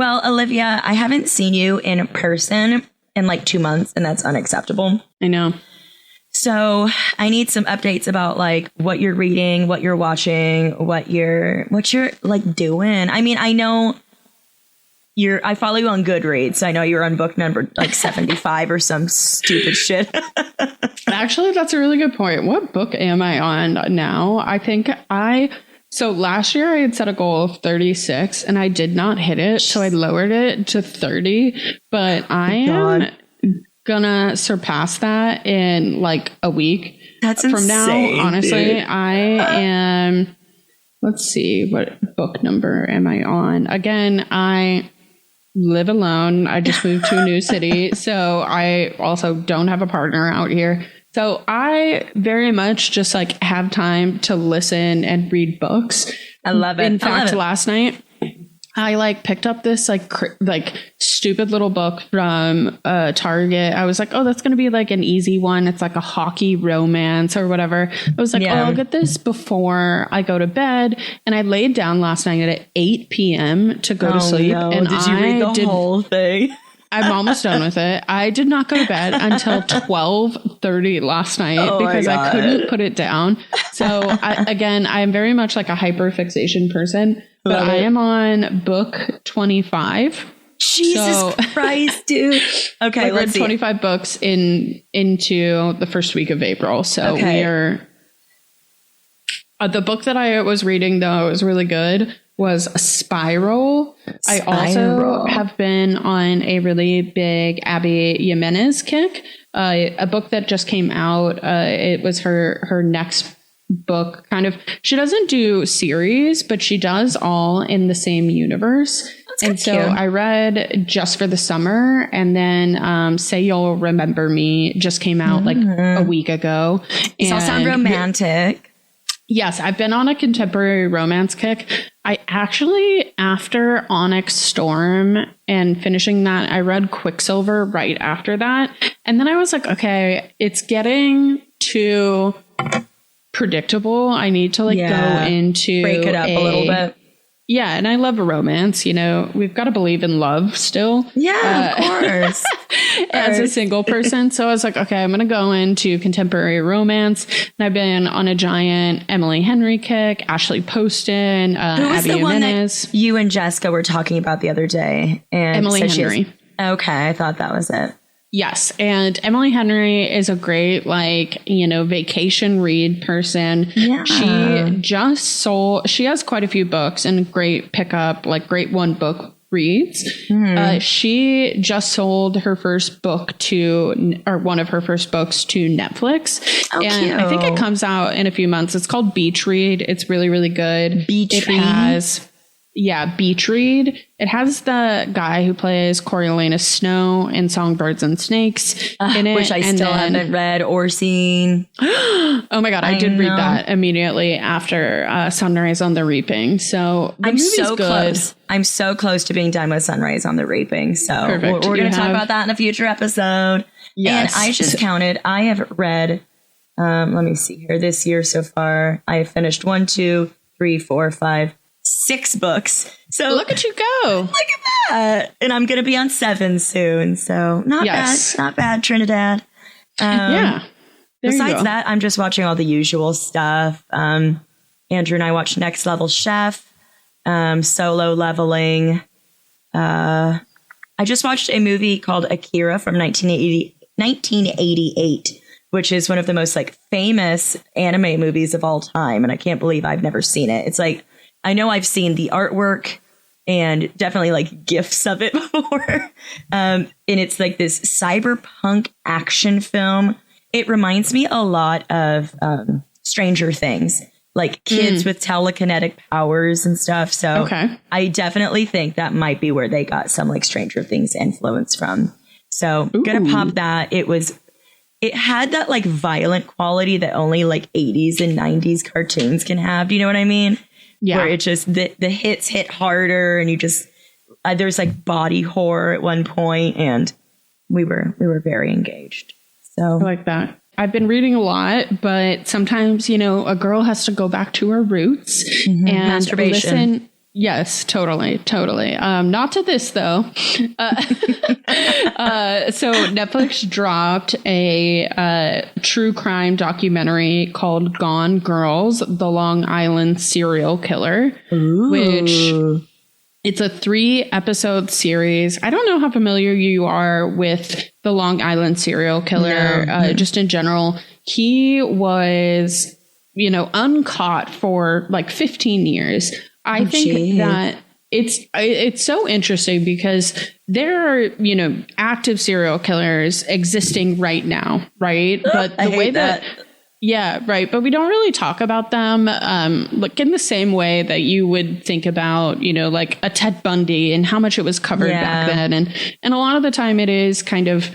Well, Olivia, I haven't seen you in person in like 2 months, and that's unacceptable. I know. So I need some updates about like what you're reading, what you're watching, what you're like doing. I mean, I know I follow you on Goodreads. So I know you're on book number like 75 or some stupid shit. Actually, that's a really good point. What book am I on now? I think so last year I had set a goal of 36 and I did not hit it. So I lowered it to 30, but I am gonna surpass that in like a week. That's from insane, now. Honestly, dude. I am. Let's see, what book number am I on? Again, I live alone. I just moved to a new city, so I also don't have a partner out here. So I very much just like have time to listen and read books. I love it. In fact, last night I like picked up this like stupid little book from Target. I was like, oh, that's going to be like an easy one. It's like a hockey romance or whatever. I was like, oh, I'll get this before I go to bed. And I laid down last night at 8 p.m. to go to sleep. No. And did you read the whole thing? I'm almost done with it. I did not go to bed until 12:30 last night because I couldn't put it down. So I'm very much like a hyperfixation person. But I am on book 25. Jesus Christ, dude. Okay, I read 25 books into the first week of April. So we are... the book that I was reading, though, was really good, was Spiral. I also have been on a really big Abby Jimenez kick. A book that just came out. It was her next book. Kind of, she doesn't do series, but she does all in the same universe. And so I read Just for the Summer, and then Say You'll Remember Me just came out like a week ago. These all sound romantic. Yes, I've been on a contemporary romance kick. I actually, after Onyx Storm and finishing that, I read Quicksilver right after that. And then I was like, okay, it's getting too predictable. I need to go into break it up a little bit. Yeah, and I love a romance. You know, we've got to believe in love still. Yeah, of course. As a single person. So I was like, okay, I'm going to go into contemporary romance. And I've been on a giant Emily Henry kick, Ashley Poston, Who was Abby the one Jimenez. that you and Jessica were talking about the other day? And Emily Henry. Okay, I thought that was it. Yes. And Emily Henry is a great, vacation read person. Yeah. She has quite a few books and great pickup, like great one book reads. She just sold her first book one of her first books to Netflix. And cute. I think it comes out in a few months. It's called Beach Read. It's really, really good. Beach Read. It has the guy who plays Coriolanus Snow in Songbirds and Snakes in it. Which I still haven't read or seen. Oh my God. I did read that immediately after Sunrise on the Reaping. So I'm so close. I'm so close to being done with Sunrise on the Reaping. So we're going to talk about that in a future episode. Yes. And I just counted. I have read, let me see here, this year so far, I have finished 1, 2, 3, 4, 5, 6 books. So look at you go. Look at that. And I'm going to be on 7 soon. So not bad, Trinidad. Besides that, I'm just watching all the usual stuff. Andrew and I watched Next Level Chef, Solo Leveling. I just watched a movie called Akira from 1988, which is one of the most famous anime movies of all time. And I can't believe I've never seen it. It's like, I know I've seen the artwork and definitely GIFs of it before. And it's like this cyberpunk action film. It reminds me a lot of Stranger Things, like kids with telekinetic powers and stuff. So I definitely think that might be where they got some Stranger Things influence from. So gonna pop that. It had that violent quality that only 80s and 90s cartoons can have. Do you know what I mean? Yeah. Where it just, the hits hit harder and you just, there's body horror at one point and we were very engaged. So I like that. I've been reading a lot, but sometimes, a girl has to go back to her roots and masturbation. Yes, totally. Not to this, though. So Netflix dropped a true crime documentary called Gone Girls, the Long Island Serial Killer, which it's a 3-episode series. I don't know how familiar you are with the Long Island Serial Killer, just in general. He was, uncaught for like 15 years. I think that it's so interesting because there are, active serial killers existing right now, right? But the way that yeah, right. But we don't really talk about them like in the same way that you would think about, like a Ted Bundy and how much it was covered back then. And a lot of the time it is kind of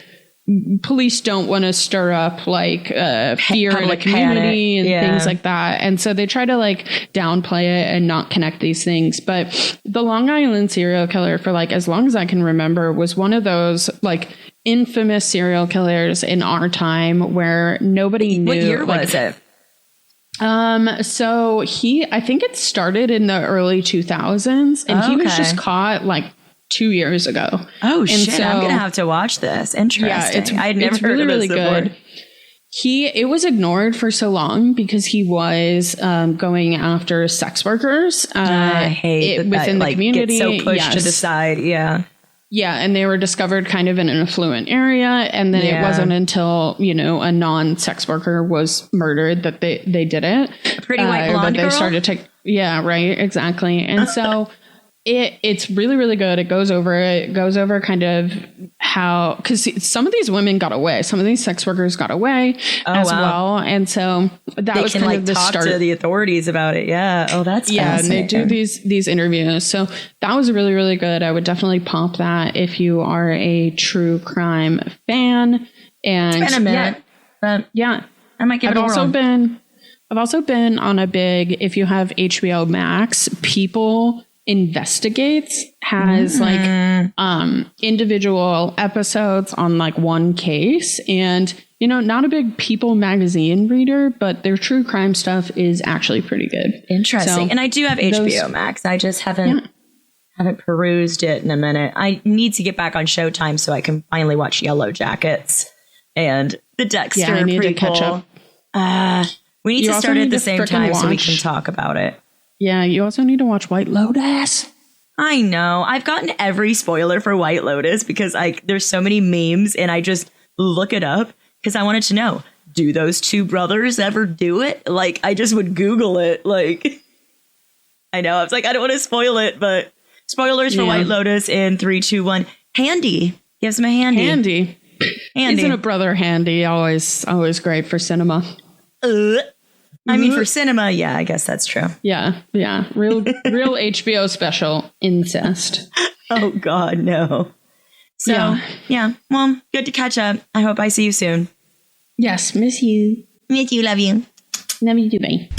police don't want to stir up like fear in the community and things like that. And so they try to like downplay it and not connect these things. But the Long Island serial killer, for like as long as I can remember, was one of those like infamous serial killers in our time where nobody knew. What year was it? So I think it started in the early 2000s and he was just caught like 2 years ago. Oh, and shit. So, I'm going to have to watch this. Interesting. Yeah, I'd never heard of this before. Good. It was ignored for so long because he was going after sex workers. I hate that within the community. Gets so pushed to the side. Yeah. Yeah. And they were discovered kind of in an affluent area. And then it wasn't until, a non-sex worker was murdered that they did it. A pretty white blonde girl? They started to yeah, right. Exactly. And so it's really, really good. It goes over kind of how, because some of these women got away, some of these sex workers got away well. And so that was kind of the start. To the authorities about it. Yeah. Oh, that's and they do these interviews. So that was really, really good. I would definitely pop that if you are a true crime fan. And it's been a minute. I might give it a whirl. I've also been on a big, if you have HBO Max, People Investigates has like individual episodes on like one case, and not a big People magazine reader, but their true crime stuff is actually pretty good. Interesting. And I do have HBO Max. I just haven't perused it in a minute. I need to get back on Showtime so I can finally watch Yellow Jackets and the Dexter prequel. I need to catch up. We need to start at the same time so we can talk about it. Yeah, you also need to watch White Lotus. I know. I've gotten every spoiler for White Lotus because there's so many memes and I just look it up because I wanted to know, do those two brothers ever do it? Like, I just would Google it. Like, I know. I was like, I don't want to spoil it, but spoilers for White Lotus in 3, 2, 1. Handy. Gives him a handy. Handy. Isn't a brother handy? Always great for cinema. I mean, for cinema, yeah, I guess that's true. Yeah. Real HBO special, incest. Oh, God, no. So, yeah. Well, good to catch up. I hope I see you soon. Yes, miss you. Miss you, love you. Love you too, bye.